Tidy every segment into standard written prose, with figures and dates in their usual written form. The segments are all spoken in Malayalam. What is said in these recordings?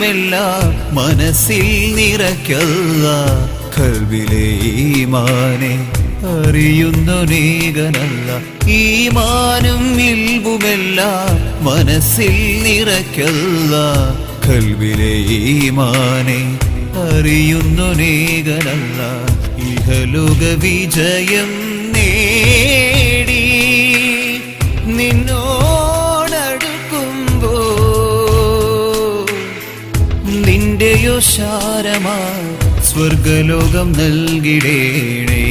ഇൽവുമെല്ലാം മനസ്സിൽ നിറയ്ക്കല്ല. ഖൽബിലെ ഈമാനെ അറിയുന്നൊരേകനല്ല. ഈമാനും ഇൽവുമെല്ലാം മനസ്സിൽ നിറയ്ക്കല്ല. ഖൽബിലെ ഈമാനെ അറിയുന്നൊരേകനല്ല. ഇഹലോക വിജയം നേടി നിന്നോടടുക്കുമ്പോ നിന്റെയോ ശാരമാ സ്വർഗലോകം നൽകിടേണേ.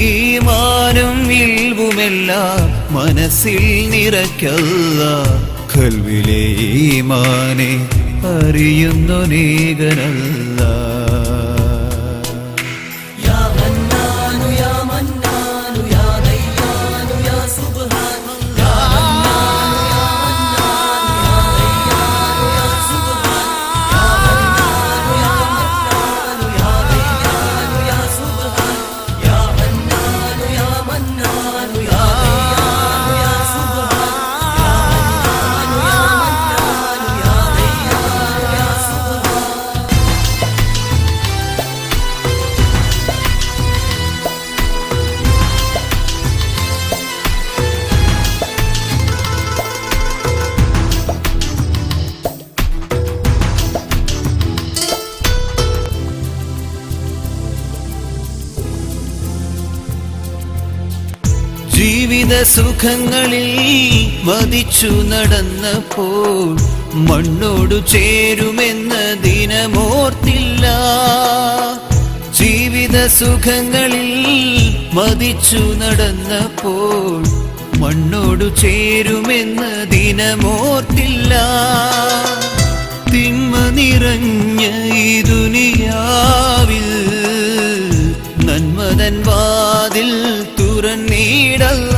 ഈമാനും ഇൽവുമെല്ലാം മനസ്സിൽ നിറയ്ക്കല്ല. ഖൽബിലെ ഈമാനെ അറിയുന്നൊരേകനല്ല. ജീവിത സുഖങ്ങളിൽ മതിച്ചു നടന്നപ്പോൾ മണ്ണോടു ചേരുമെന്ന ദിനമോർത്തില്ല. ജീവിത സുഖങ്ങളിൽ മതിച്ചു നടന്നപ്പോൾ മണ്ണോടു ചേരുമെന്ന ദിനമോർത്തില്ല. തിന്മ നിറഞ്ഞ ഈ ദുനിയാവിൽ നന്മതൻ വാതിൽ തുറന്നിടല്ല.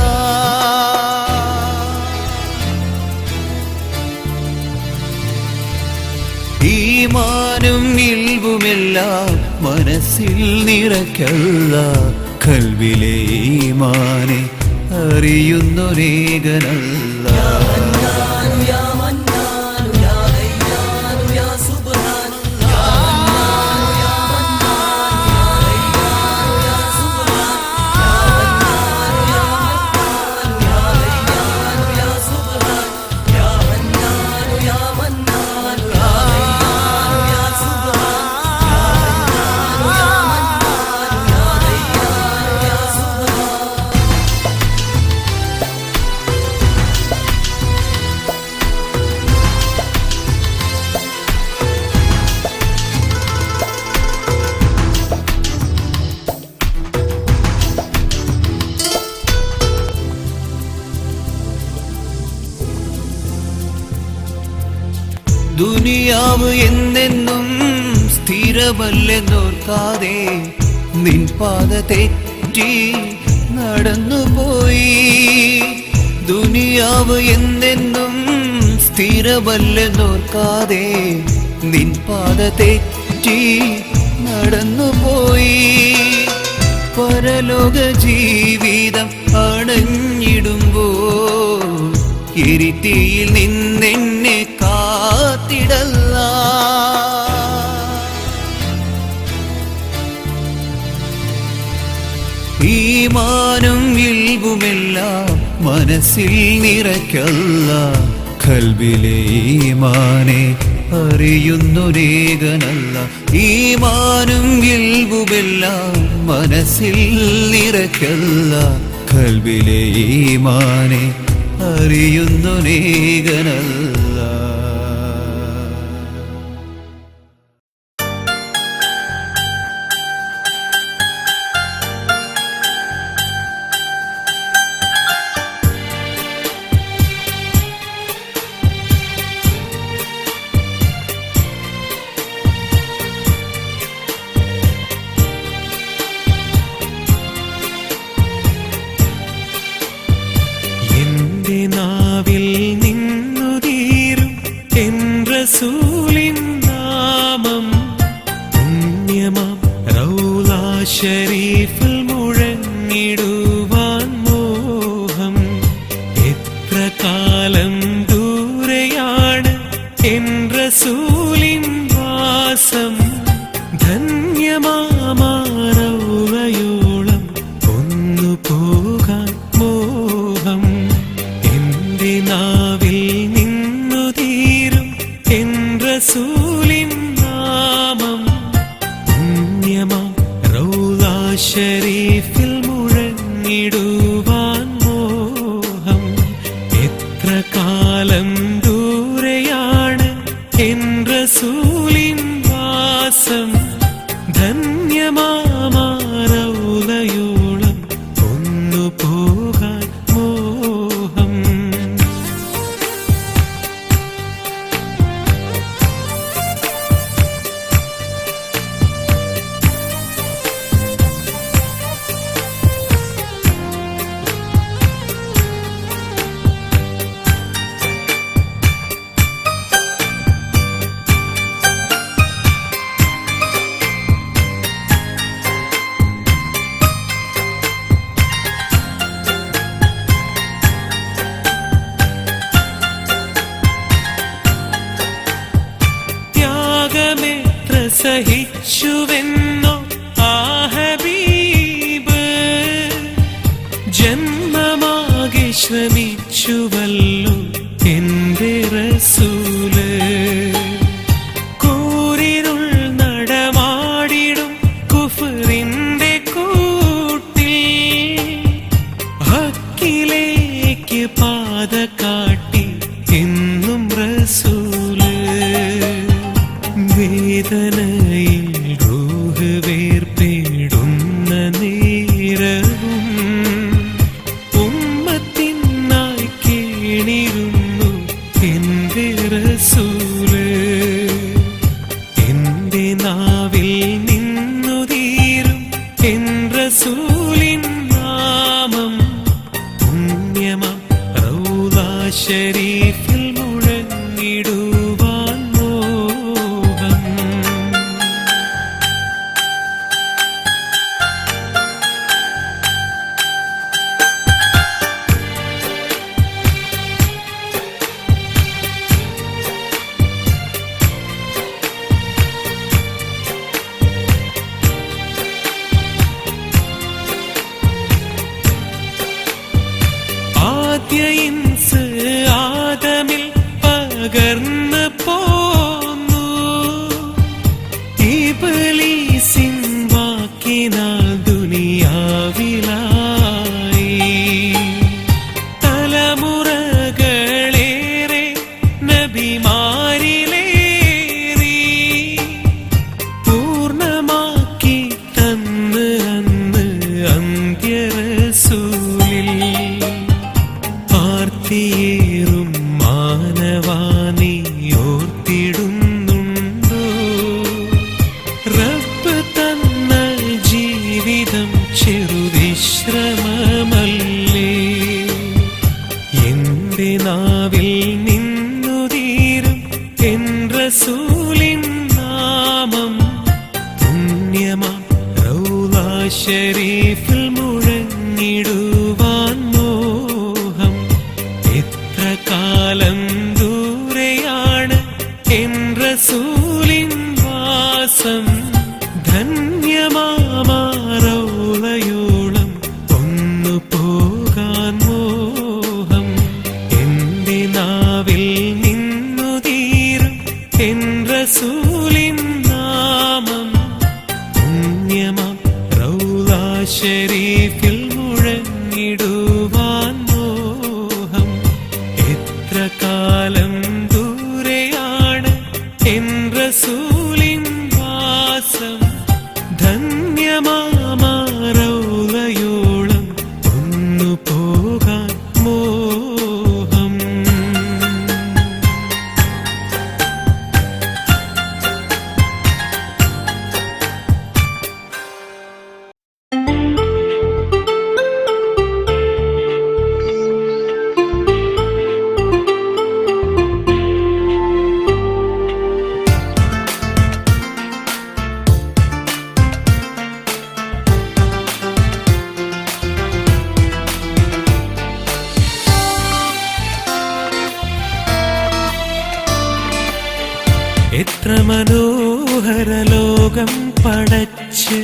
ഈമാനും ഇൽവുമെല്ലാം മനസ്സിൽ നിറയ്ക്കല്ല. ഖൽബിലെ ഈമാനെ അറിയുന്നൊരേകനല്ല. ദുനിയാവ് എന്നെന്നും സ്ഥിരമല്ലെന്നോർക്കാതെ നിൻ പാത തെറ്റി നടന്നുപോയി. ദുനിയാവ് എന്നെന്നും സ്ഥിരമല്ലെന്നോർക്കാതെ നിൻ പാത തെറ്റി നടന്നുപോയി. പരലോക ജീവിതം അണഞ്ഞിടുമ്പോ എരിത്തിയിൽ നിന്നെന്നെ കാത്തിടല്ല. ഈമാനും ഇൽവുമെല്ലാം മനസ്സിൽ നിറയ്ക്കല്ല. ഖൽബിലെ ഈമാനെ അറിയുന്നൊരേകനല്ല. ഈമാനും ഇൽവുമെല്ലാം മനസ്സിൽ നിറയ്ക്കല്ല. ഖൽബിലെ ഈമാനെ അറിയുന്നൊരേകനല്ല. നാവിൽ നിന്നുതീരും എൻ റസൂലിൻ നാമം പുണ്യമാം റൗള ശരീഫിൽ മുഴങ്ങിടുവാൻ മോഹം. എത്ര കാലം ദൂരെയാണ് റസൂലിൻ വാസം ധന്യമാറൗളയോളം ഒന്നു പോകാൻ മോഹം. എന്റെ നാവിൽ നിന്നു തീരും എൻ റസൂലിൻ നാമം. പുണ്യമാം റൗള ശരീഫിൽ മുഴങ്ങിടുവാൻ മോഹം. എത്ര കാലം ദൂരെയാണ് എൻ റസൂലിൻ വാസം ധന്യമാറൗളയോളം ഒന്നു പോകാൻ മോഹം. ത്യാഗമെത്ര സഹിച്ചുവെന്നോ ആ ഹബീബ്, ജന്മമാകെ ശ്രമിച്ചുവല്ലോ എന്റെ റസൂല്. കൂരിരുൾ നടമാടിടും കുഫറിന്റെ കൂട്ടിൽ ഹക്കിലേക്ക് പാത കാട്ടി എന്നും റസൂല്. വേദനയിൽ റൂഹ് വേർപെടുന്ന നേരവും ഉമ്മത്തിനായി കേണിരുന്നു എന്റെ റസൂല്. എന്റെ നാവിൽ നിന്നു തീരും എൻ റസൂലിൻ നാമം. പുണ്യമാം റൗള ശരീഫിൽ മുഴങ്ങിടുവാൻ മോഹം. ആദ്യ ഇൻസ് ആദമിൽ പകർന്ന് പോന്നു. ഇബ്ലീസിൻ വാക്കിനാൽ ദുനിയാവിലായി. തലമുറകളേറെ നബിമാരിലേറി പൂർണ്ണമാക്കി തന്ന് അന്ന് അന്ത്യ റസൂലിൽ. ആർത്തിയേറും മാനവാനി ഓർത്തിടുന്നുണ്ടോ റബ്ബ് തന്ന ജീവിതം ചെറുവിശ്രമമല്ലേ. എന്റെ നാവിൽ നിന്നു തീരും എൻ റസൂലിൻ നാമം. പുണ്യമാം റൗള ശരീഫിൽ മുഴങ്ങിടുവാൻ മോഹം. എത്ര കാലം ദൂരെയാണ് എൻ റസൂലിൻ വാസം ധന്യമാറൗളയോളം ഒന്നു പോകാൻ മോഹം. എന്റെ നാവിൽ നിന്നു തീരും എൻ റസൂലിൻ നാമം. പുണ്യമാം റൗള ശരീഫിൽ മുഴങ്ങിടുവാൻ മോഹം. എത്ര കാലം ദൂരെയാണ് എൻ റസൂലിൻ വാസം ധന്യമാറൗളയോളം ഒന്നു പോകാൻ മോഹം. എത്ര മനോഹര ലോകം പടച്ച്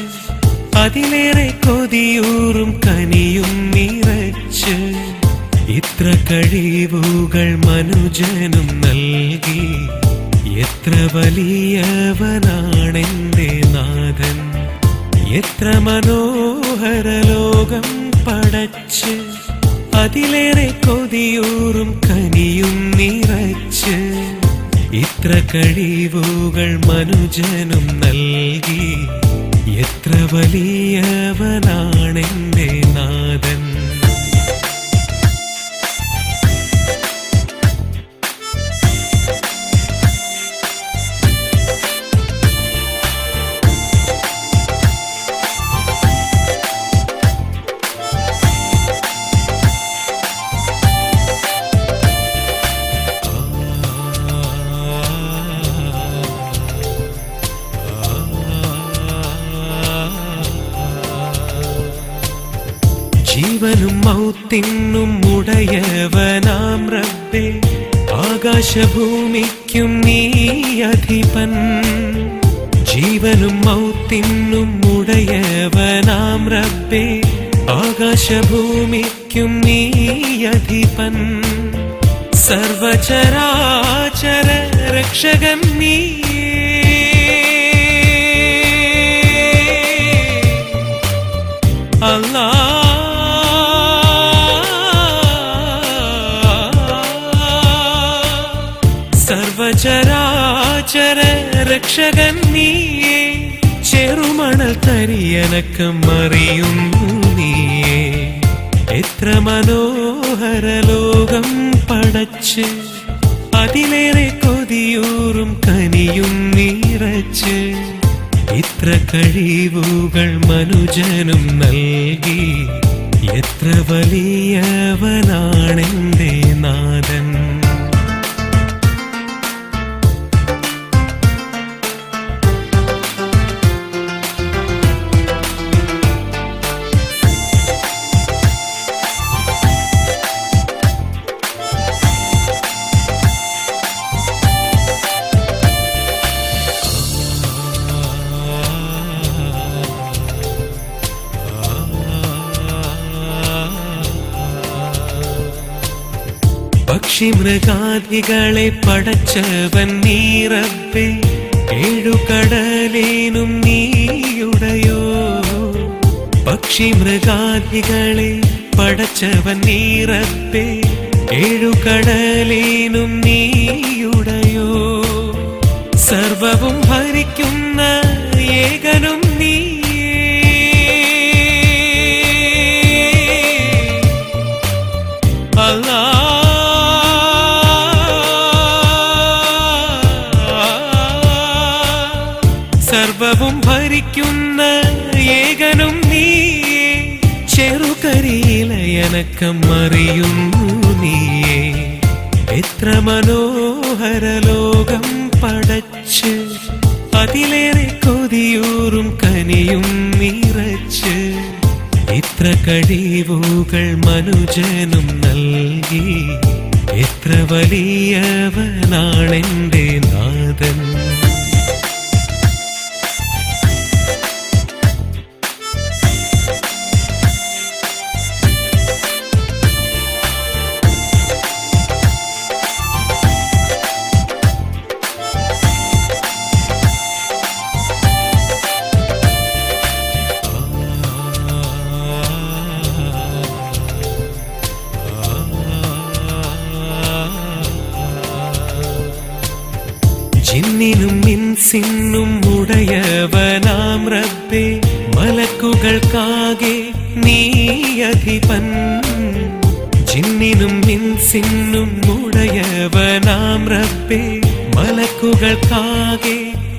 അതിലേറെ കൊതിയൂറും കനിയും നിറച്ച് ഇത്ര കഴിവുകൾ മനുജനും നൽകി എത്ര വലിയവനാണെന്റെ നാഥൻ. എത്ര മനോഹര ലോകം പടച്ച് അതിലേറെ കൊതിയൂറും കനിയും നിറച്ച് ഇത്ര കഴിവുകൾ മനുജനും നൽകി എത്ര വലിയവനാണെന്റെ നാഥൻ. ജീവനും മൗത്തിനും ഉടയവനാം റബ്ബേ, ആകാശഭൂമിക്കും നീ അധിപൻ. ജീവനും മൗത്തിനും ഉടയവനാം റബ്ബേ, ആകാശഭൂമിക്കും നീ അധിപൻ. സർവചരാചര രക്ഷകൻ നീ, അല്ലാ സർവചരാചര രക്ഷകൻ നീയേ, ചെറുമണൽ തരിയനക്കം അറിയുന്നു നീയേ. എത്ര മനോഹര ലോകം പടച്ച് അതിലേറെ കൊതിയൂറും കനിയും നിറച്ച് ഇത്ര കഴിവുകൾ മനുജനും നൽകി എത്ര വലിയവനാണെന്റെ നാഥൻ. പക്ഷി മൃഗാദികളെ പടച്ചവൻ നീ റബ്ബേ, ഏഴുകടലേനും നീയുടയോ. പക്ഷി മൃഗാദികളെ പടച്ചവൻ നീ റബ്ബേ, ഏഴുകടലേനും നീയുടയോ. സർവവും ഭരിക്കുന്ന ഏകനും നീ, അല്ലാ സർവവും ഭരിക്കുന്ന ഏകനും നീയേ. ചെറുകരിയിലയനക്കം അറിയുന്നു നീയേ. എത്ര മനോഹര ലോകം പടച്ച് അതിലേറെ കൊതിയൂറും കനിയും നിറച്ച് ഇത്ര കഴിവുകൾ മനുജനും നൽകി എത്ര വലിയവനാണെന്റെ നാഥൻ. ജിന്നിനും ഇൻസിനും ഉടയവനാം റബ്ബേ, മലക്കുകൾക്കാകെ നീ അധിപൻ. ജിന്നിനും ഇൻസിനും ഉടയവനാം റബ്ബേ, മലക്കുകൾക്കാകെ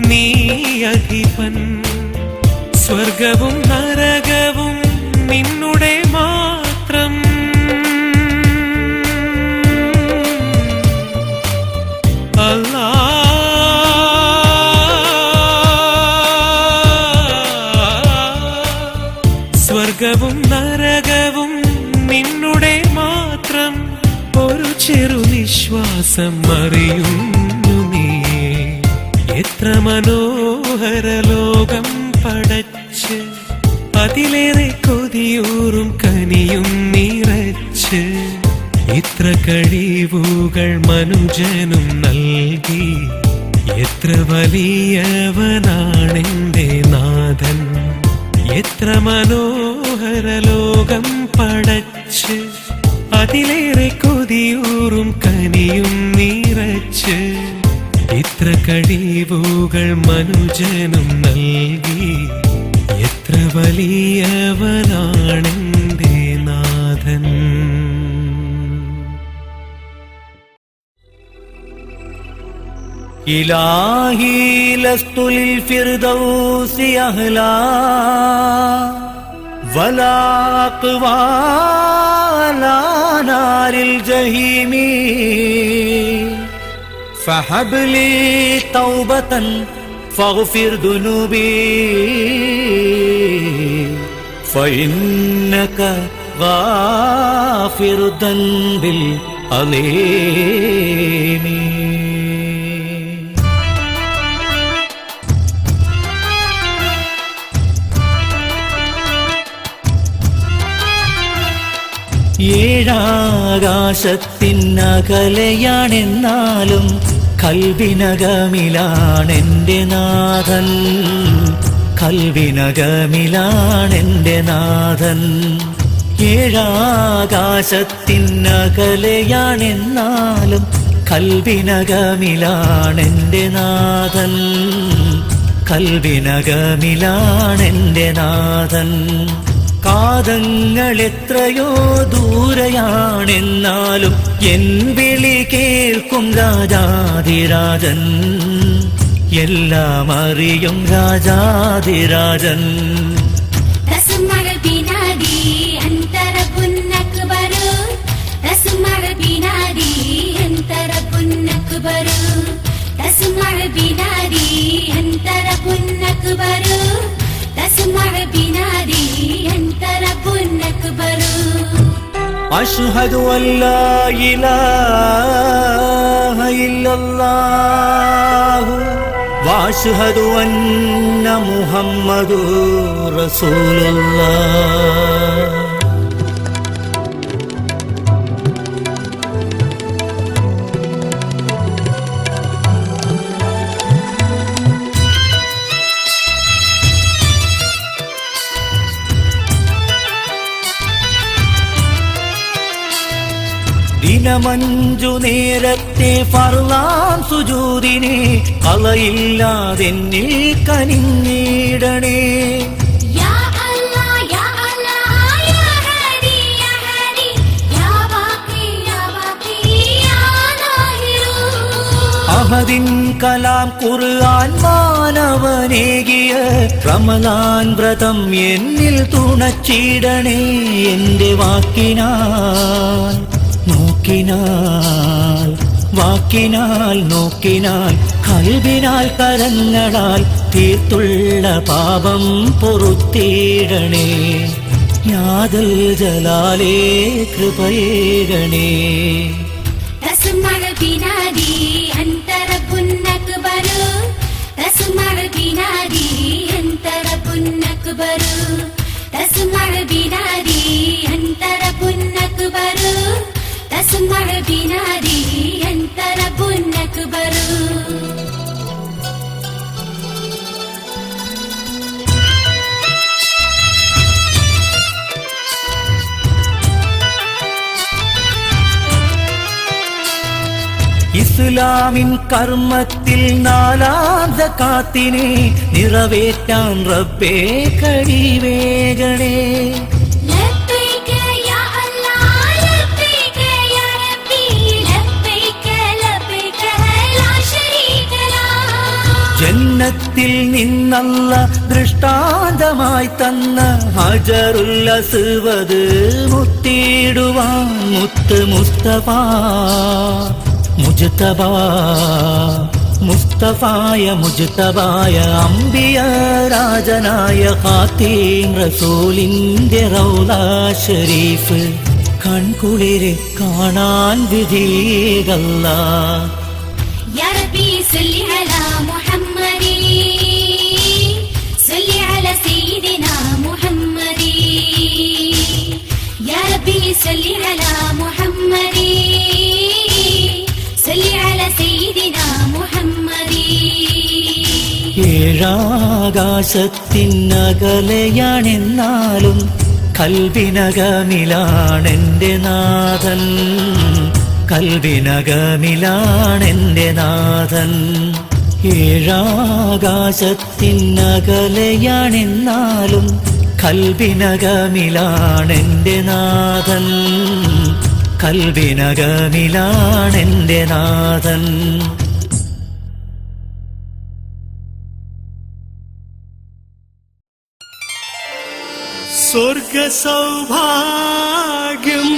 നീ അധിപൻ. സ്വർഗവും നരകവും നിന്നുടെ മാത്രം, അല്ലാ സ്വർഗവും നരകവും നിന്നുടെ മാത്രം. ഒരു ചെറു നിശ്വാസം അറിയുന്നു നീയേ. എത്ര മനോഹര ലോകം പടച്ച് അതിലേറെ കൊതിയൂറും കനിയും നിറച്ച് ഇത്ര കഴിവുകൾ മനുജനും നൽകി എത്ര വലിയവനാണെന്റെ നാഥൻ എത്ര മനോഹര ലോകം പടച്ച് അതിലേറെ കൊതിയൂറും കനിയും നിറച്ച് ഇത്ര കഴിവുകൾ മനുജനും നൽകി എത്ര വലിയവനാണെന്റെ നാഥൻ. ഇലാഹി ലസ്തു ലിൽ ഫിർദൗസി അഹ്ലാ വലാ അഖ്വാ അലാ നാരിൽ ജഹീമി ഫഹബ് ലി തൗബതൻ ഫഗ്ഫിർ ദുനൂബി ഫഇന്നക ഗാഫിറു ദൻബിൽ അലീമി. ഏഴാകാശത്തിനകലെയാണെന്നാലും കൽവിനകമിലാണെന്റെ നാഥൻ കൽവിനകമിലാണെന്റെ നാഥൻ. ഏഴാകാശത്തിനകലെയാണെന്നാലും കൽവിനകമിലാണെന്റെ നാഥൻ കൽവിനകമിലാണെന്റെ നാഥൻ. കാതങ്ങൾ എത്രയോ ദൂരെയാണെന്നാലും എൻ വിളി കേൾക്കും രാജാധിരാജൻ എല്ലാം അറിയും രാജാധിരാജൻ. അഷ്ഹദു അല്ലാ ഇലാഹ ഇല്ലല്ലാഹു വഅഷ്ഹദു അന്ന മുഹമ്മദുർ റസൂലുള്ളാഹ്. ദിനമഞ്ചു നേരത്തെ ഫർളാം സുജൂദിനെ കളയില്ലാതെന്നിൽ കനിഞ്ഞിടണേ. അഹദിൻ കലാം ഖുർആൻ മാനവനേകിയ റമളാൻ വ്രതം എന്നിൽ തുണച്ചിടണേ. എന്റെ വാക്കിനാൽ നോക്കിനാൽ വാക്കിനാൽ നോക്കിനാൽ കൽബിനാൽ കരങ്ങളാൽ തീർത്തുള്ള പാപം പൊറുത്തിടണേ. യാദൽ ജലാലേ കൃപയേകണേ. تسمع بنادي أنت رب أكبر. ഇസ്ലാമിൻ കർമ്മത്തിൽ നാലാം സകാത്തിനെ നിറവേറ്റാൻ റബ്ബേ കഴിവേകണേ. ജന്നത്തിൽ നിന്നല്ല ദൃഷ്ടാന്തമായി തന്ന ഹജറുൽ അസ്വദ് മുത്തിടുവാൻ മുത്ത് മുസ്തഫ മുജ്തബ മുസ്തഫായ മുജ്തബായ അംബിയ രാജനായ ഖാതീം റസൂലിന്റെ റൗള ശരീഫ് കൺകുളിരെ കാണാൻ വിധിയല്ല. يا ربي صل على محمد ഏഴാകാശത്തിനകലെയാണെന്നാലും കൽവിനകമിലാണെന്റെ നാഥൻ, കൽവിനകമിലാണെന്റെ നാഥൻ. ഏഴാകാശത്തിനകലെയാണെന്നാലും കൽവിനകമിലാണെന്റെ നാഥൻ, കൽവിനകമിലാണെന്റെ നാഥൻ. സ്വർഗ സൗഭാഗ്യം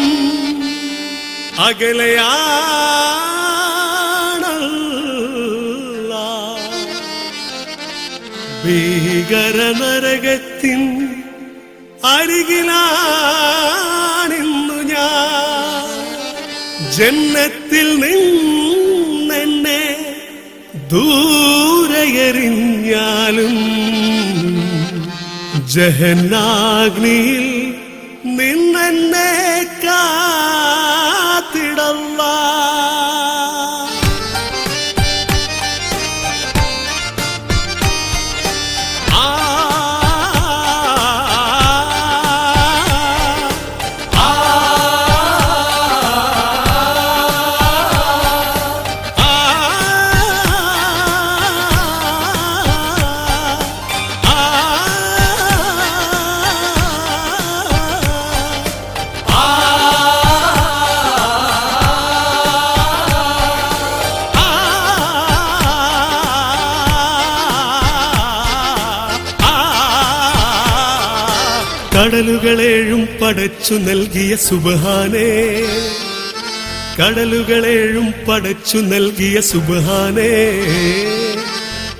അകലെയാണല്ല, ഭീകര നരകത്തിൻ അരികിലാണിന്നു ഞാൻ. ജന്നത്തിൽ നിന്നെന്നെ ദൂരെയെറിഞ്ഞാലും ജഹന്നാഗ്നിയിൽ നിന്നെന്നെ കാത്തിടല്ല. കടലുകളേഴും പടച്ചു നൽകിയ സുബ്ഹാനേ, കടലുകളേഴും പടച്ചു നൽകിയ സുബ്ഹാനേ,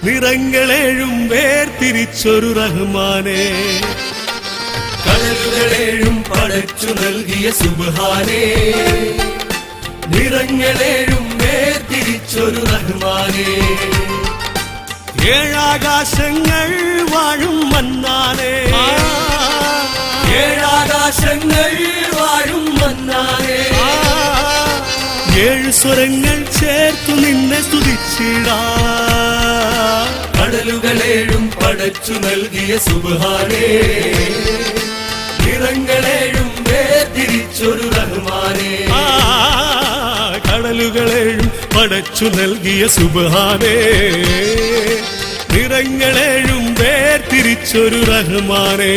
നിറങ്ങളേഴും വേർതിരിച്ചൊരു റഹ്മാനേ. കടലുകളേഴും പടച്ചു നൽകിയ സുബ്ഹാനേ, നിറങ്ങളേഴും വേർതിരിച്ചൊരു റഹ്മാനേ. ഏഴാകാശങ്ങൾ വാഴും മന്നാനേ, ഏഴാകാശങ്ങൾ വാഴും മന്നാനേ. ഏഴു സ്വരങ്ങൾ ചേർത്തു നിന്നെ സ്തുതിച്ചിടാ. കടലുകളേഴും പടച്ചു നൽകിയ സുബ്ഹാനേ, നിറങ്ങളേഴും വേർതിരിച്ചൊരു റഹ്മാനേ. കടലുകളേഴും പടച്ചു നൽകിയ സുബ്ഹാനേ, നിറങ്ങളേഴും വേർതിരിച്ചൊരു റഹ്മാനേ.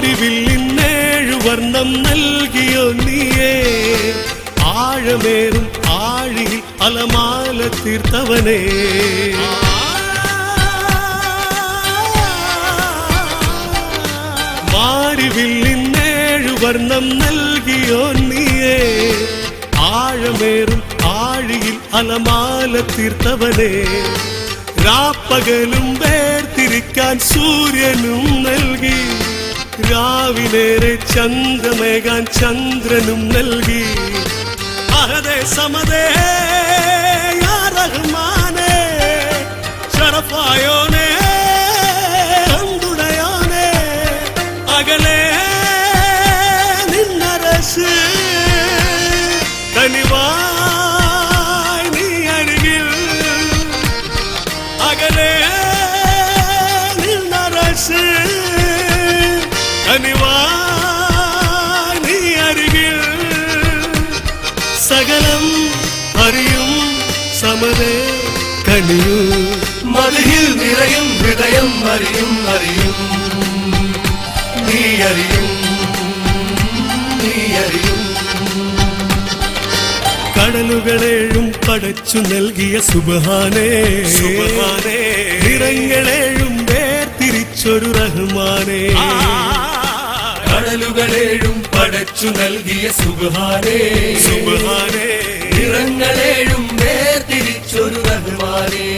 മാരിവില്ലിന്നേഴു വർണ്ണം നൽകിയോ നീയേ, ആഴമേറും ആഴിയിൽ അലമാല തീർത്തവനേ. മാരിവില്ലിന്നേഴു വർണ്ണം നൽകിയോ നീയേ, ആഴമേറും ആഴിയിൽ അലമാല തീർത്തവനേ. രാപ്പകലും വേർതിരിക്കാൻ സൂര്യനും നൽകി, രാവിലേറെ ചന്ദ്രമേകാൻ ചന്ദ്രനും നൽകി. അഹദേ സമദേ യാ റഹ്മാനേ, ശറഫായോനേ അന്തുടയോനേ. അകലേ നിന്നരശ് കനിവായ് നീ അരികിൽ. അകലേ നിന്നരശ് കനിവായ് നീ അരികിൽ. സകലം അറിയും സമതേ കനിയൂ. മദിഹിൽ നിറയും ഹൃദയം അറിയും അറിയും നീ അറിയും നീ അറിയും. കടലുകളേഴും പടച്ചു നൽകിയ സുബ്ഹാനേ, സുബ്ഹാനേ, നിറങ്ങളേഴും വേർതിരിച്ചൊരു റഹ്മാനേ. കടലുകളേഴും പടച്ചു നൽകിയ സുബ്ഹാനേ, സുബ്ഹാനേ, നിറങ്ങളേഴും വേർതിരിച്ചൊരു റഹ്മാനേ.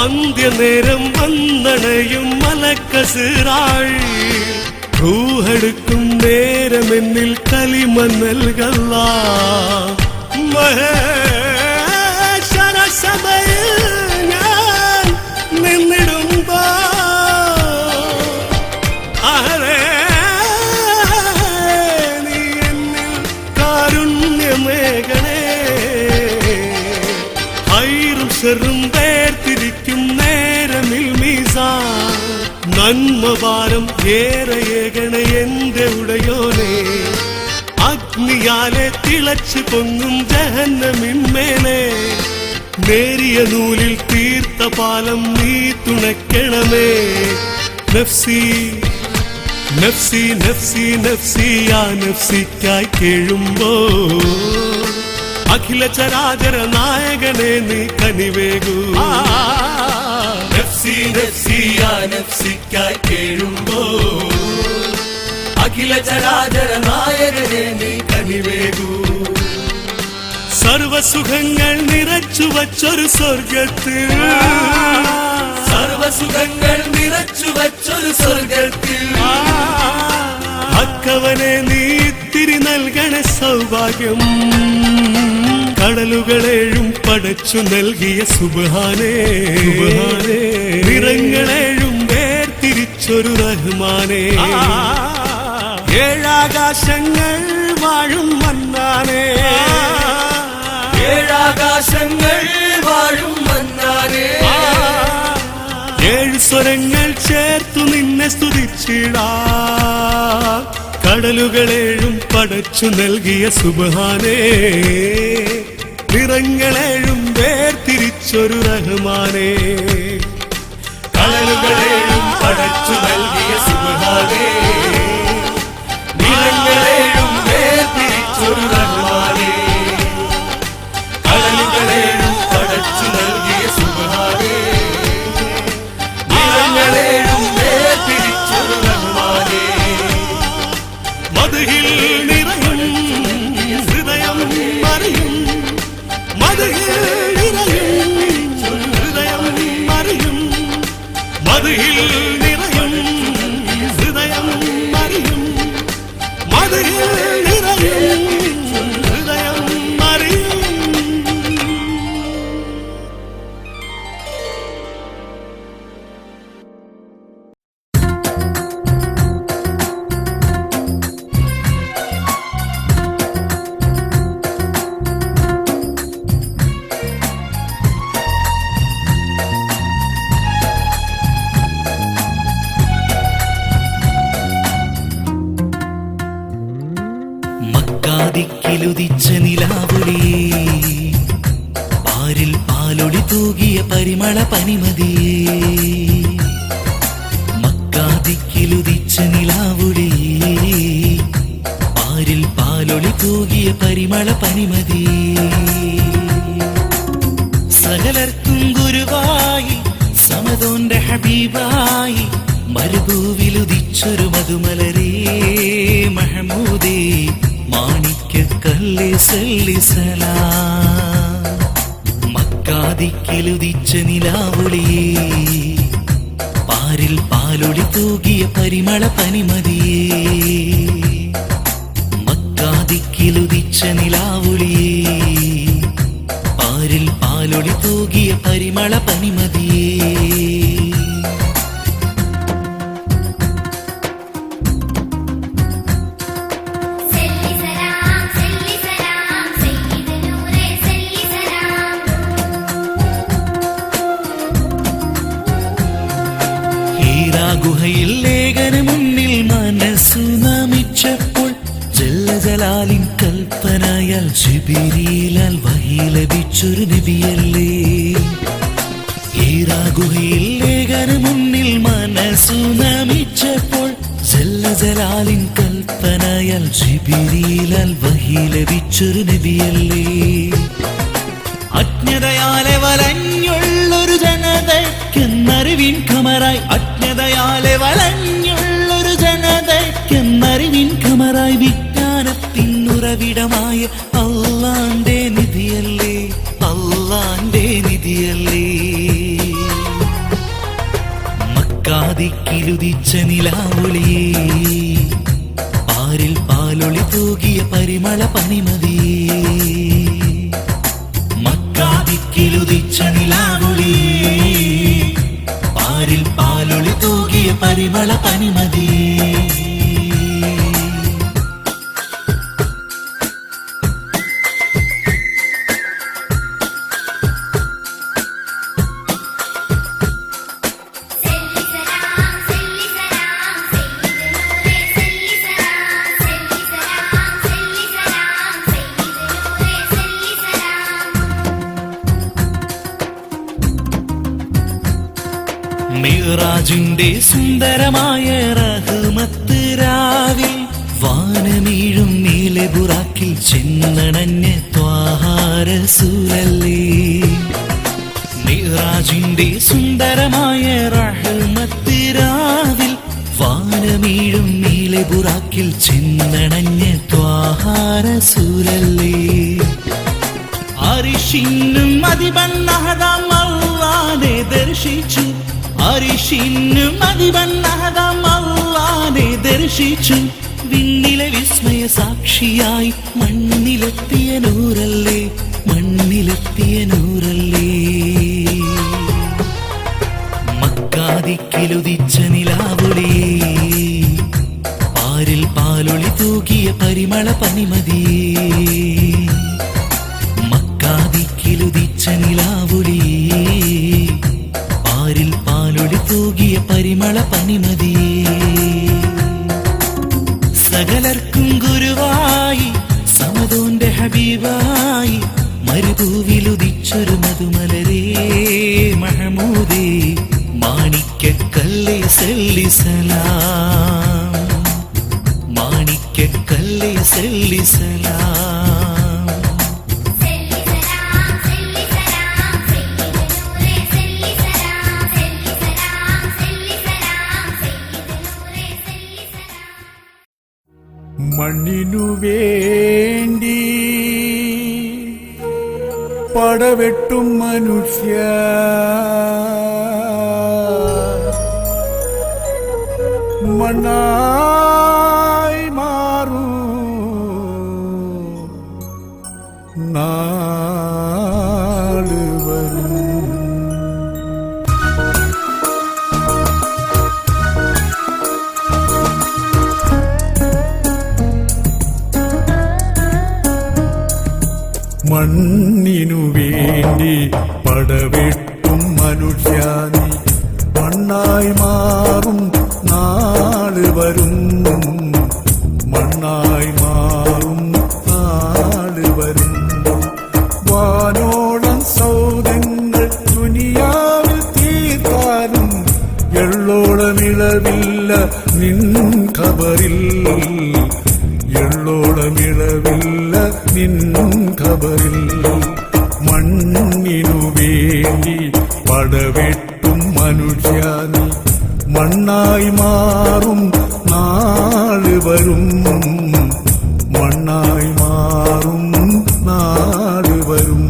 അന്ത്യനേരം വന്നണയും മലക്കസിറാൾ റൂഹെടുക്കും നേരമെന്നിൽ കലിമ നൽകല്ല മഹേശ്വര സഭയിൽ ഞാൻ നിന്നിടുമ്പോ ആരേ നീ എന്നിൽ കാരുണ്യമേകണേ ഹൈറും ശർറും വേർതിരിക്കും നേരമിൽ മീസാൻ നന്മഭാരം ഏറെയേകണ എന്റെ ഉടയോനെ അഗ്നിയാലെ തിളച്ചു പൊങ്ങും ജഹന്നമിന്മേലെ നേരിയ നൂലിൽ തീർത്ത പാലം നീ തുണയ്ക്കണമേ നഫ്സി നഫ്സി നഫ്സി നഫ്സി ആ നഫ്സിക്കായി കേഴുമ്പോ അഖില ചരാചര നായകനെ നീ കനിവേകൂ നഫ്സി നഫ്സി ആ നഫ്സിക്കായി കേഴുമ്പോ അഖില ചരാചര നായകനെ നീ കനിവേകൂ സർവസുഖങ്ങൾ നിറച്ചു വച്ചൊരു സ്വർഗത്തിൽ സർവസുഖങ്ങൾ നിറച്ചു വച്ചൊരു സ്വർഗത്തിൽ അക്കവനെ നീ തിരി നൽകണ സൗഭാഗ്യം കടലുകളേഴും പടച്ചു നൽകിയ സുബ്ഹാനേ നിറങ്ങളേഴും വേർതിരിച്ചൊരു റഹ്മാനേ ഏഴാകാശങ്ങൾ വാഴും മന്നാനേ ഏഴാകാശങ്ങൾ വാഴും മന്നാനേ ഏഴ് സ്വരങ്ങൾ ചേർത്തു നിന്നെ സ്തുതിച്ചിടാ കടലുകളേഴും പടച്ചു നൽകിയ സുബ്ഹാനേ നിറങ്ങളേഴും വേർതിരിച്ചൊരു റഹ്മാനേ കടലുകളേഴും പടച്ചു നൽകിയ സുബ്ഹാനേ നിറങ്ങളേഴും വേർതിരിച്ചൊരു റഹ്മാനേ കടലുകളേഴും പടച്ചു നൽകിയ സുബ്ഹാനേ നിറങ്ങളേഴും വേർതിരിച്ചൊരു റഹ്മാനേ മദ്ഹിൽ നിറയും ഹൃദയം മറിയും മദ്ഹിൽ നിറയും ഹൃദയം മറിയും മദ്ഹിൽ നിറയും ഹൃദയം മറിയും മദ്ഹിൽ നിറയും ഹൃദയം മറിയും മക്കാദിക്കിലുദിച്ച നിലാവുളി പാരിൽ പാലൊളി തൂകിയ പരിമള പനിമതിയേ മക്കാദിക്കിലുദിച്ച നിലാവുളി പാരിൽ പാലൊളി തൂകിയ പരിമള പനിമതിയേ സകലർക്കും ഗുരുവായി സമതോന്റെ ഹബീബായി മരുഭൂവിലുദിച്ചൊരു മധുമലരേ മഹമൂദേ മാണിക്യക്കല്ല് സല്ലി സലാം മക്കാദിക്കിലുദിച്ച നിലാവുളിയേ പാരിൽ പാലൊളി തൂകിയ പരിമള പനിമതിയേ മക്കാദിക്കിലുദിച്ച നിലാവുളിയേ പാരിൽ പാലൊളി തൂകിയ പരിമള പനിമതിയേ ഗുഹയിൽ ലേഖന മുന്നിൽ മനസ്സു നമിച്ചപ്പോൾ ജലാലിൻ കൽപ്പനയാൽ ജിബ്രീലാൽ വഹി ലഭിച്ചൊരു നബിയല്ലേ ഹീറാ ഗുഹയിൽ ലേഖന മുന്നിൽ മനസ്സു നമിച്ചപ്പോൾ ജലാലിൻ കൽപ്പനയാൽ ജിബ്രീലാൽ വഹി ലഭിച്ചൊരു നബിയല്ലേ അജ്ഞതയാലെ വലഞ്ഞുള്ളൊരു ജനതയ്ക്കെന്നറിവിൻ ഖമറായി അജ്ഞതയാലെ വലഞ്ഞുള്ളൊരു ജനതയ്ക്കെന്നറിവിൻ ഖമറായി വിജ്ഞാനത്തിനുറവിടമായ അല്ലാന്റെ നിധിയല്ലേ അല്ലാന്റെ നിധിയല്ലേ മക്കാദിക്കിലുദിച്ച നിലാവൊളിയേ പാരിൽ പാലൊളി തൂകിയ പരിമള പനിമതിയേ മക്കാദിക്കിലുദിച്ച നിലാവൊളിയേ പാരിൽ പാലൊളി തൂകിയ പരിമള പനിമതിയേ മിഅ്റാജിന്റെ സുന്ദരമായ റഹ്മത്ത് രാവിൽ വാനമീഴും നീലെ ബുറാക്കിൽ ചെന്നണഞ്ഞ ത്വാഹ റസൂലല്ലേ മിഅ്റാജിന്റെ സുന്ദരമായ റഹ്മത്ത് രാവിൽ വാനമീഴും നീലെ ബുറാക്കിൽ ചെന്നണഞ്ഞ ത്വാഹ റസൂലല്ലേ അരിശിന്നും അതിബണ്ണഹദം അല്ലാഹനെ ദർശിച്ചു അരിശിന്നും അതിബണ്ണഹദം അല്ലാഹനെ ദർശിച്ചു വിണ്ണിലെ വിസ്മയ സാക്ഷിയായി മണ്ണിലെത്തിയ നൂറല്ലേ മണ്ണിലെത്തിയ നൂറല്ലേ മക്കാദിക്കിലുദിച്ച നിലാവൊളിയേ പാരിൽ പാലൊളി തൂകിയ പരിമള പനിമതിയേ മക്കാദിക്കിലുദിച്ച നിലാവൊളിയേ പാരിൽ പാലൊളി തൂകിയ പരിമള പനിമതിയേ സകലർക്കും ഗുരുവായി സമദോന്റെ ഹബീബായി മരുഭൂവിലുദിച്ചൊരു മധുമലരേ മഹമൂദേ മാണിക്കക്കല്ലേ സല്ലി സലാം മാണിക്കക്കല്ലേ സല്ലി സലാം മണ്ണിനു വേണ്ടി പടവെട്ടും മനുഷ്യ മണ്ണായി മാറൂ നാള് വരും മണ്ണിനു വേണ്ടി പടവെട്ടും മനുഷ്യാനി മണ്ണായി മാറും നാള് വരും മണ്ണായി മാറും നാള് വരും വാനോളം സൗദങ്ങൾ ദുനിയാവിൽ തീർത്താലും എള്ളോളമിളവില്ല നിൻ ഖബറിൽ എള്ളോളമിളവില്ല നിൻ ഖബറിൽ മണ്ണിനു വേണ്ടി പടവെട്ടും മനുഷ്യാനി മണ്ണായി മാറും നാള് വരും മണ്ണായി മാറും നാള് വരും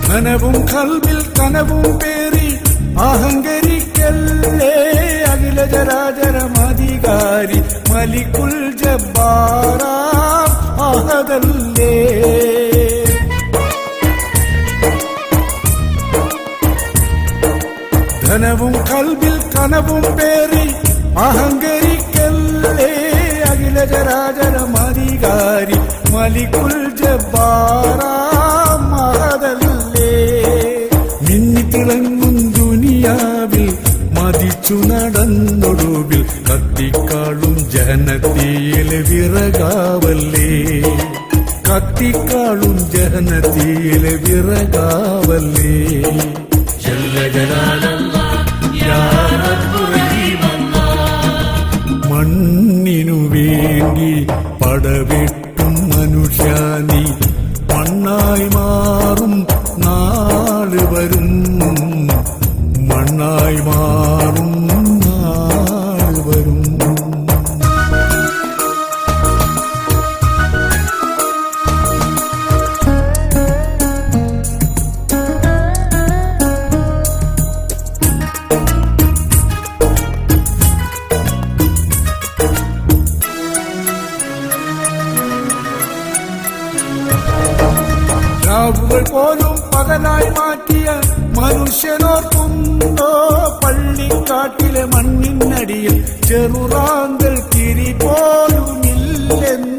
കനവും കൽബിൽ കനവും പേറി അഹങ്കരിക്കല്ലേ അഖില ചരാചരമധികാരി മലിക്കുൽ ജബ്ബാർ അഹദല്ലേ ധനവും കൽബിൽ കനവും പേറി അഹങ്കരിക്കല്ലേ അഖില ചരാചരമധികാരി മലിക്കുൽ ജബ്ബാർ അഹദല്ലേ മിന്നിത്തിളങ്ങും ദുനിയാവിൽ മതിച്ചു നടന്നൊടുവിൽ കത്തിക്കാളും ജനതീയിലെ വിറകാവല്ലേ കത്തിക്കാളും ജനതീയിലെ വിറകാവല്ലേ ജല്ല ജലാലല്ലാഹ് യാ റബ്ബ് റഹീമല്ലാഹ് മണ്ണിനു വേണ്ടി പടവെട്ടും മനുഷ്യ നീ മണ്ണായി മാറും നാള് വരും, മണ്ണായി മാറും നാള് വരും. രാവുകൾ പോലും പകലായി മാറ്റിയ മനുഷ്യനോർക്കുണ്ടോ പള്ളിക്കാട്ടിലെ മണ്ണിനടിയിൽ ചെറുറാന്തൽ തിരി പോലുമില്ലെന്ന്.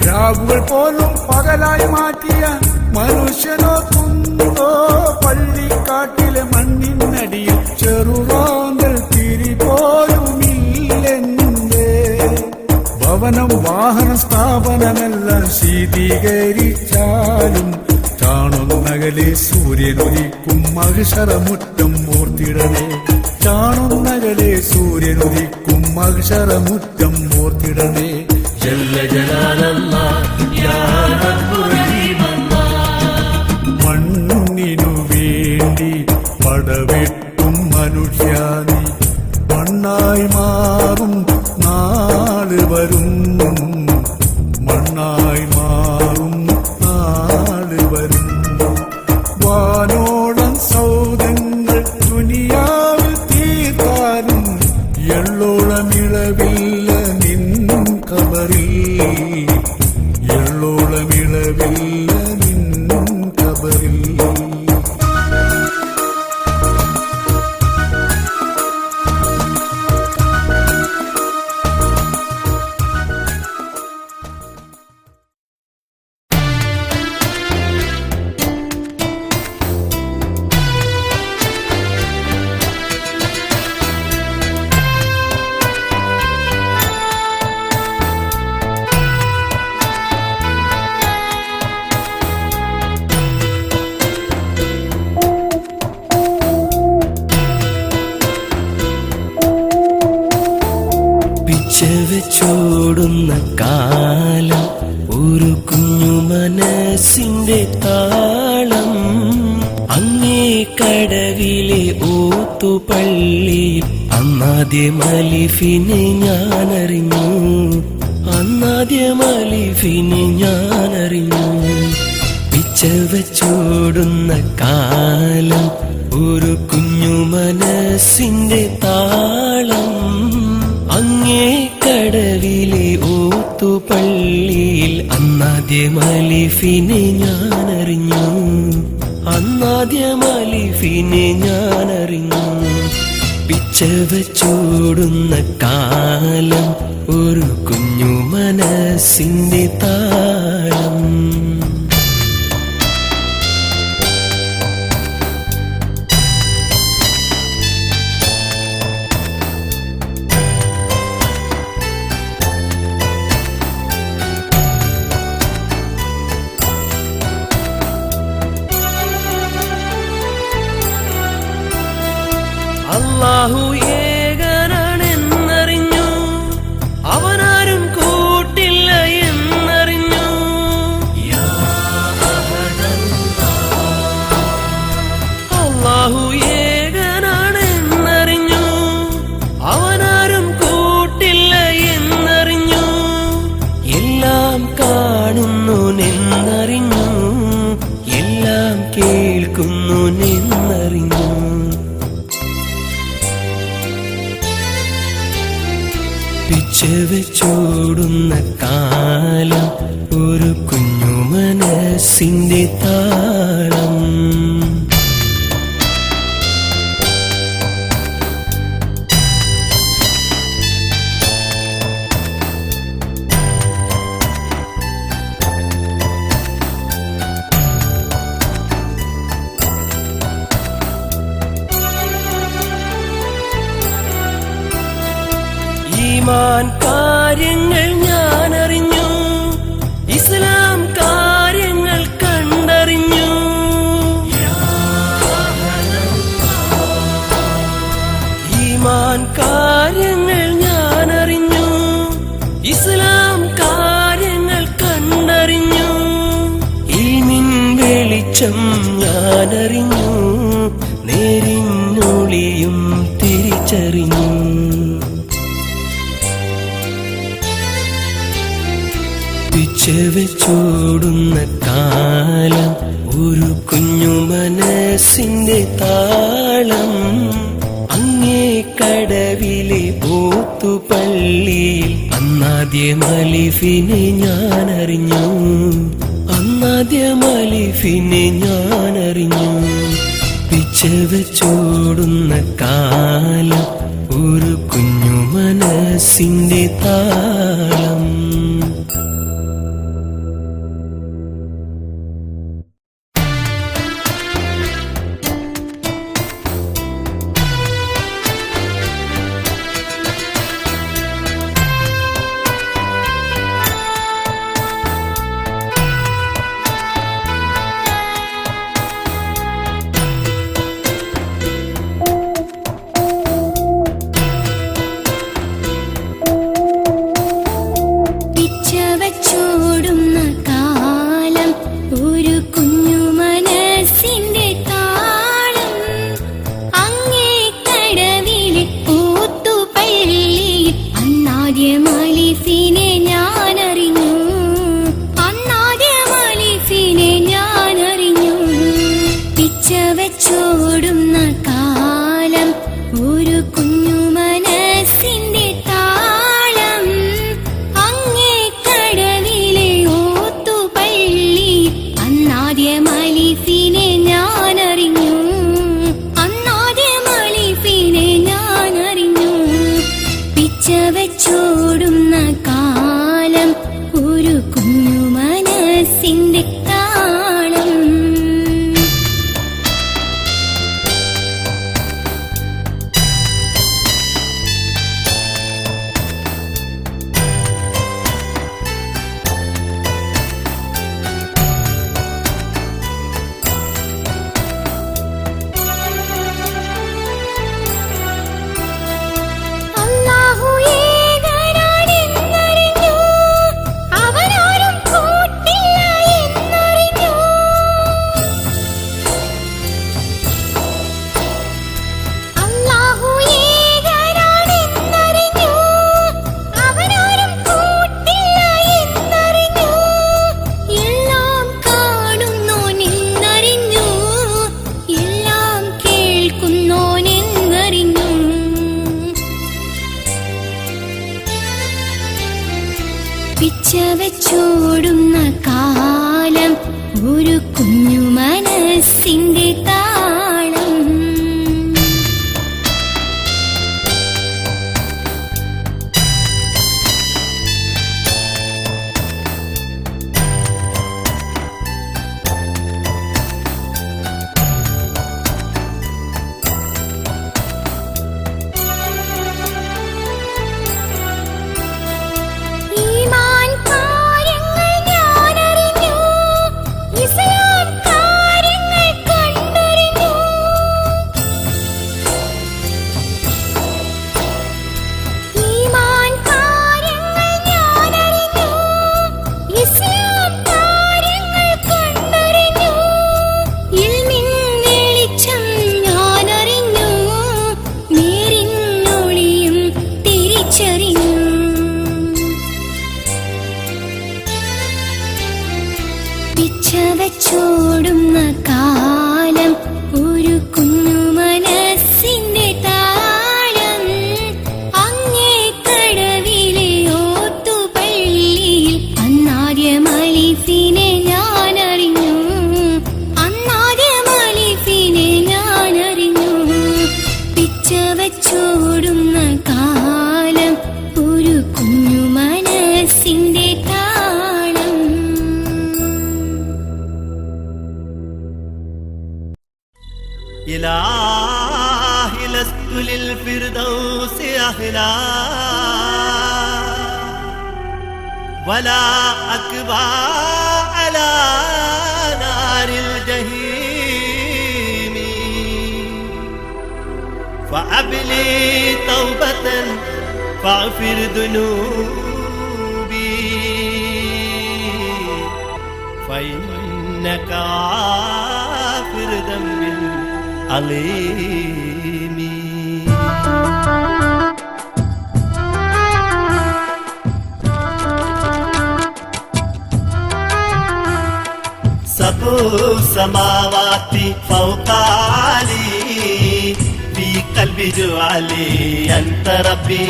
രാവുകൾ പോലും പകലായി മാറ്റിയ മനുഷ്യനോർക്കുണ്ടോ പള്ളിക്കാട്ടിലെ മണ്ണിനടിയിൽ ചെറുറാന്തൽ തിരി പോലുമില്ലെന്ന്. ഭവനം വാഹന സ്ഥാപനമെല്ലാം ശീതീകരിച്ചാലും കാണുന്നകലെ സൂര്യനൊലിക്കും മഹിഷറമുറ്റം ഓർത്തിടണേ, കാണുന്നകലെ സൂര്യനൊലിക്കും മഹിഷറമുറ്റം ഓർത്തിടണേ. ജല്ല ജലാലല്ലാഹ് യാ റബ്ബുർ റഹീമല്ലാഹ്. മണ്ണിനു വേണ്ടി പടവെട്ടും മനുഷ്യ നീ മണ്ണായി മാറും നാള് വരും, മണ്ണായി മാറും നാള് വരും. വാനോളം സൗദങ്ങൾ ദുനിയാവിൽ തീർത്താലും എള്ളോളമിളവില്ല നിൻ ഖബറിൽ, എള്ളോളമിളവില്ല നിൻ ഖബറിൽ. വെച്ചോടുന്ന കാലം ഒരു കുഞ്ഞു മനസ്സിന്റെ താളം, അങ്ങേ കടവിലെ ഓത്തുപള്ളിയിൽ അന്നാദ്യം അലിഫിനെ ഞാനറിഞ്ഞു, അന്നാദ്യം അലിഫിനെ ഞാനറിഞ്ഞു. പിച്ച വെച്ചോടുന്ന കാലം ഒരു കുഞ്ഞു മനസ്സിന്റെ താളം, അങ്ങേ കടവിലെ ഓത്തുപള്ളിയിൽ അന്നാദ്യം അലിഫിനെ ഞാനറിഞ്ഞു, അന്നാദ്യം അലിഫിനെ ഞാനറിഞ്ഞു. പിച്ച വെച്ചോടുന്ന കാലം ഒരു കുഞ്ഞു മനസ്സിന്റെ താളം. അല്ലാഹു ഏകനാണെന്നറിഞ്ഞു, അവനാരും കൂട്ടില്ല എന്നറിഞ്ഞു. എല്ലാം കാര്യങ്ങൾ കണ്ടറിഞ്ഞു. ഈ നിൻ വെളിച്ചം ഞാനറിഞ്ഞു, നേരിന്നൊളിയും തിരിച്ചറിഞ്ഞു. പിച്ചവെച്ചോടുന്ന കാലം ഒരു കുഞ്ഞു മനസ്സിന്റെ താളം. അങ്ങേ കടവിലെ പോത്തുപള്ളിയിൽ അന്നാദ്യം അലിഫിനെ ഞാനറിഞ്ഞു, അന്നാദ്യം അലിഫിനെ ഞാനറിഞ്ഞു. പിച്ചവെച്ചോടുന്ന കാലം ഒരു കുഞ്ഞു മനസ്സിന്റെ താളം. വെച്ചോടുന്ന കാലം ഒരു കുഞ്ഞു മനസ്സിന്റെ താളം. പിച്ചവെച്ചോടുന്ന കാലം ഒരു കുഞ്ഞു മനസ്സിന്റെ താളം. പിച്ചവെച്ചോടുന്ന കാലം ഒരു കുഞ്ഞു മനസ്സിന്റെ താളം. അങ്ങേ കടവിലെ ഓത്തുപള്ളിയിൽ അന്നാദ്യം അലിഫിനെ ഞാനറിഞ്ഞു, അന്നാദ്യം അലിഫിനെ ഞാനറിഞ്ഞു. പിച്ചവെച്ചോടുന്ന കാലം ഒരു കുഞ്ഞു മനസ്സിന്റെ താളം. إلهي لست للفردوس أهلا ولا أكبى على نار الجحيم فأبلي توبة فاغفر ذنوبي فإنك غافر ذنب عظيم. سبع السماوات فوقاني في قلبي جعلي أنت ربي،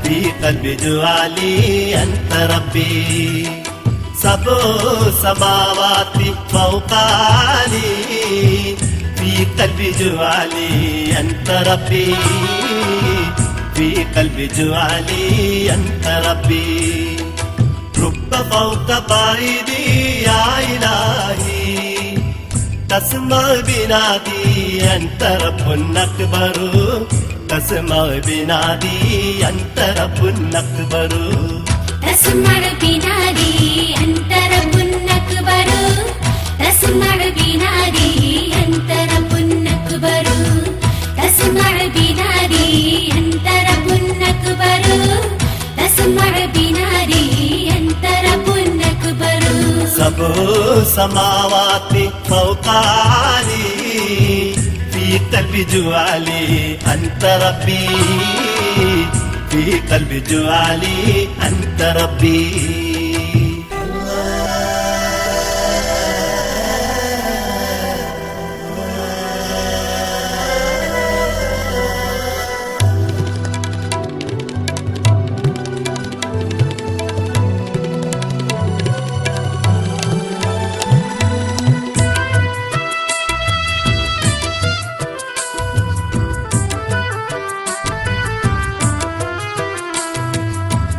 في قلبي جعلي أنت ربي. سبع السماوات فوقاني في قلبي جعلي أنت ربي، في قلبي جعلي أنت ربي. رب فوق بعيدي يا إلهي تسمع بنادي أنت رب أكبر، تسمع بنادي أنت رب أكبر. تسمع بنادي أنت رب أكبر، تسمع بنادي أنت رب أكبر، تسمع بنادي أنت رب أكبر، تسمع بنادي أنت رب أكبر. سبع السماوات فوقاني في قلبي جعلي أنت ربي، في قلبي جعلي أنت ربي.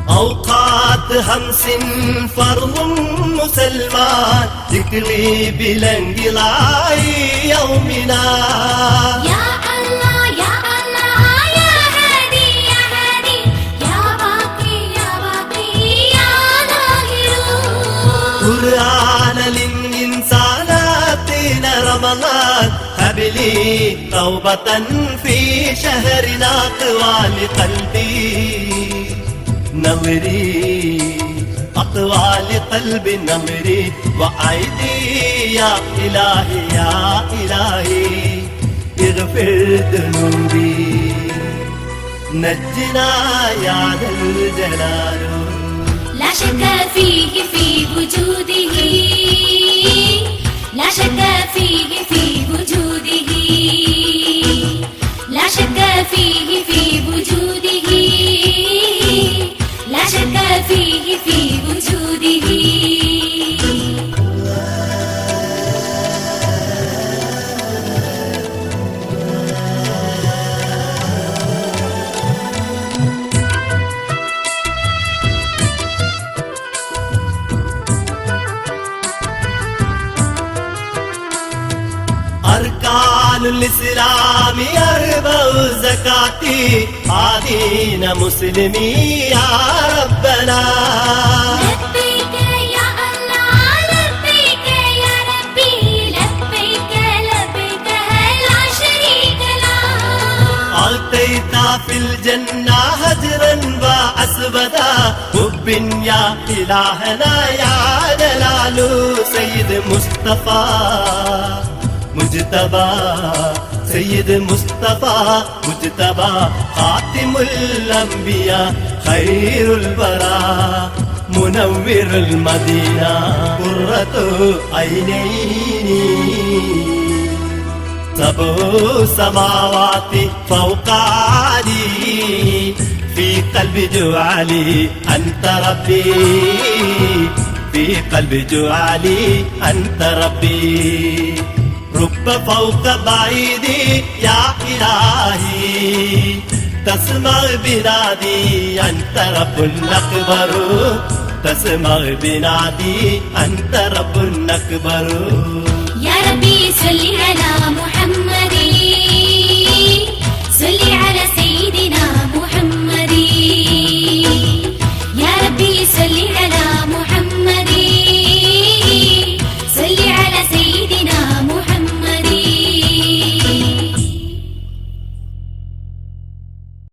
أوقات همس فرض مسلمان ذكري بالانقلاع يومنا. يا الله يا الله يا هادي يا هادي يا باقي يا باقي يا ظاهر. قرآن للإنسانات رمضان هب لي توبة في شهرنا طوال قلبي نمري أطوال قلبي نمري وأيدي يا إلهي يا إلهي اغفر ذنوبي نجنا يا ذا الجلال. لا شك فيه في وجوده، لا شك فيه في وجوده، لا شك فيه في وجوده، لا شك فيه في وجوده. أركان الإسلام أربع زكاتي آدين مسلمي يا ربنا. لبيك يا الله لبيك يا ربي لبيك لبيك لا شريك له. أعطيت في الجنة هجرا وأسودا حب يا إلهنا يا جلال. سيد مصطفى مجتبى سيد مصطفى مجتبى خاتم الأنبياء خير الورى منور المدينة قرة عينيني. سبع السماوات فوقاني في قلبي جعلي أنت ربي، في قلبي جعلي أنت ربي. رب فوق بعيدي يا إلهي تسمع بنادي أنت رب أكبر، تسمع بنادي أنت رب أكبر. يا ربي صل على